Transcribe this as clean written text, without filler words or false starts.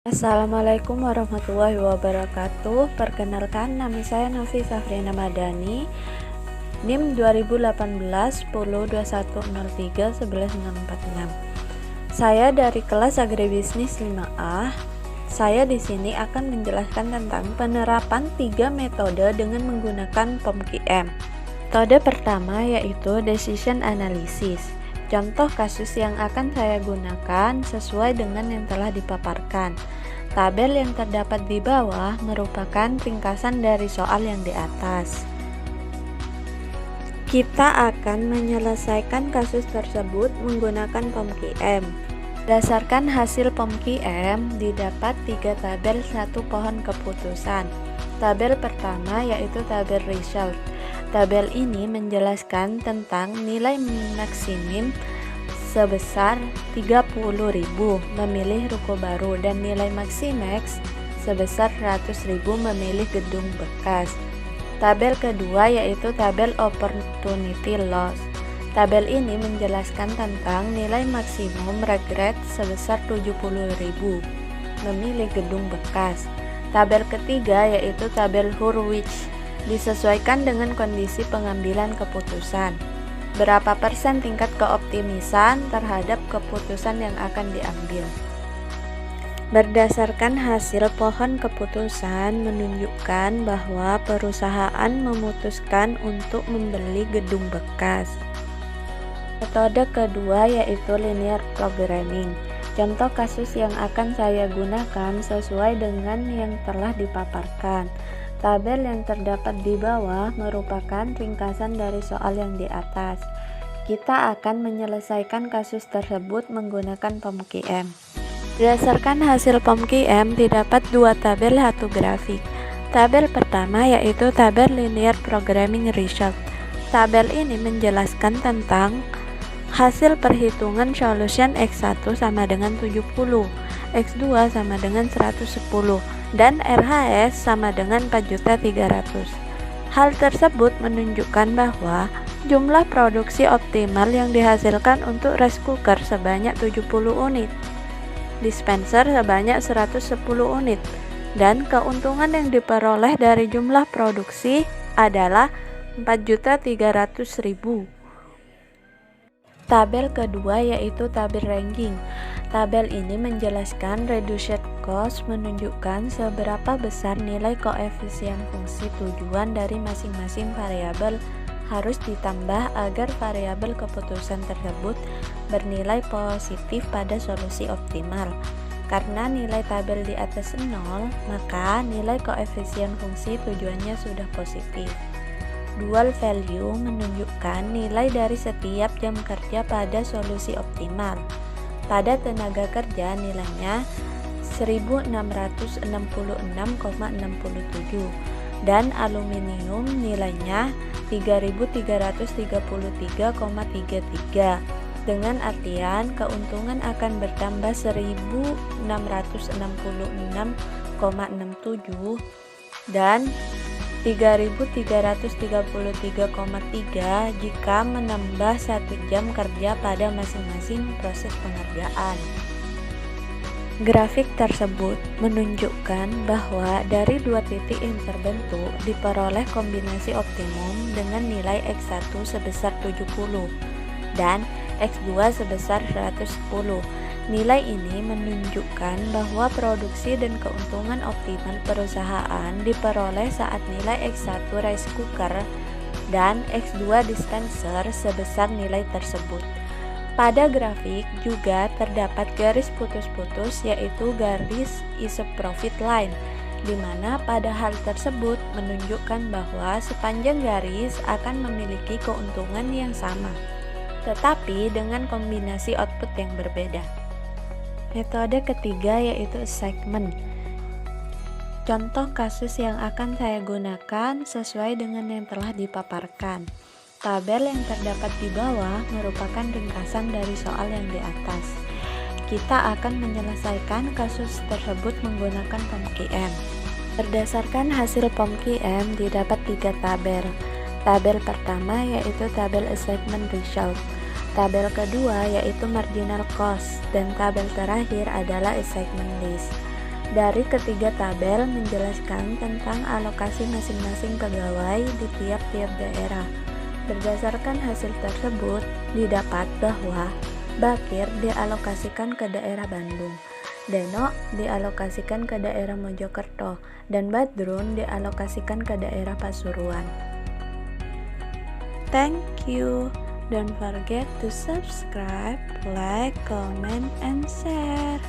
Assalamualaikum warahmatullahi wabarakatuh. Perkenalkan, nama saya Novi Safrina Madani, NIM 2018 10 2103 11046. Saya dari kelas Agribisnis 5A. Saya di sini akan menjelaskan tentang penerapan 3 metode dengan menggunakan POMQM. Metode pertama yaitu Decision Analysis. Contoh kasus yang akan saya gunakan sesuai dengan yang telah dipaparkan. Tabel yang terdapat di bawah merupakan ringkasan dari soal yang di atas. Kita akan menyelesaikan kasus tersebut menggunakan POMQM. Berdasarkan hasil POMQM didapat 3 tabel 1 pohon keputusan. Tabel pertama yaitu tabel result. Tabel ini menjelaskan tentang nilai maksimum sebesar 30.000 memilih ruko baru dan nilai maksimax sebesar 100.000 memilih gedung bekas. Tabel kedua yaitu tabel opportunity loss. Tabel ini menjelaskan tentang nilai maksimum regret sebesar 70.000 memilih gedung bekas. Tabel ketiga yaitu tabel Hurwitz, disesuaikan dengan kondisi pengambilan keputusan. Berapa persen tingkat keoptimisan terhadap keputusan yang akan diambil. Berdasarkan hasil pohon keputusan menunjukkan bahwa perusahaan memutuskan untuk membeli gedung bekas. Metode kedua yaitu linear programming. Contoh kasus yang akan saya gunakan sesuai dengan yang telah dipaparkan. Tabel yang terdapat di bawah merupakan ringkasan dari soal yang di atas. Kita akan menyelesaikan kasus tersebut menggunakan POMQM. Berdasarkan hasil POMQM didapat 2 tabel 1 grafik. Tabel pertama yaitu tabel linear programming result. Tabel ini menjelaskan tentang hasil perhitungan solution X1 sama dengan 70, X2 sama dengan 110, dan RHS sama dengan 4.300.000. Hal tersebut menunjukkan bahwa jumlah produksi optimal yang dihasilkan untuk rice cooker sebanyak 70 unit, dispenser sebanyak 110 unit, dan keuntungan yang diperoleh dari jumlah produksi adalah 4.300.000. Tabel kedua yaitu tabel ranking. Tabel ini menjelaskan reduced cost, menunjukkan seberapa besar nilai koefisien fungsi tujuan dari masing-masing variabel harus ditambah agar variabel keputusan tersebut bernilai positif pada solusi optimal. Karena nilai tabel di atas 0, maka nilai koefisien fungsi tujuannya sudah positif. Dual value menunjukkan nilai dari setiap jam kerja pada solusi optimal. Pada tenaga kerja nilainya 1666,67 dan aluminium nilainya 3333,33 dengan artian keuntungan akan bertambah 1666,67 dan 3333,3 jika menambah 1 jam kerja pada masing-masing proses pengerjaan. Grafik tersebut menunjukkan bahwa dari 2 titik yang terbentuk diperoleh kombinasi optimum dengan nilai X1 sebesar 70 dan X2 sebesar 110. Nilai ini menunjukkan bahwa produksi dan keuntungan optimal perusahaan diperoleh saat nilai X1 rice cooker dan X2 dispenser sebesar nilai tersebut. Pada grafik juga terdapat garis putus-putus yaitu garis is profit line, di mana pada hal tersebut menunjukkan bahwa sepanjang garis akan memiliki keuntungan yang sama, tetapi dengan kombinasi output yang berbeda. Metode ketiga yaitu assignment. Contoh kasus yang akan saya gunakan sesuai dengan yang telah dipaparkan. Tabel yang terdapat di bawah merupakan ringkasan dari soal yang di atas. Kita akan menyelesaikan kasus tersebut menggunakan POMQM. Berdasarkan hasil POMQM didapat 3 tabel. Tabel pertama yaitu tabel assignment result. Tabel kedua yaitu marginal cost dan tabel terakhir adalah assignment list. Dari ketiga tabel menjelaskan tentang alokasi masing-masing pegawai di tiap-tiap daerah. Berdasarkan hasil tersebut, didapat bahwa Bakir dialokasikan ke daerah Bandung, Deno dialokasikan ke daerah Mojokerto, dan Badrun dialokasikan ke daerah Pasuruan. Thank you. Don't forget to subscribe, like, comment, and share.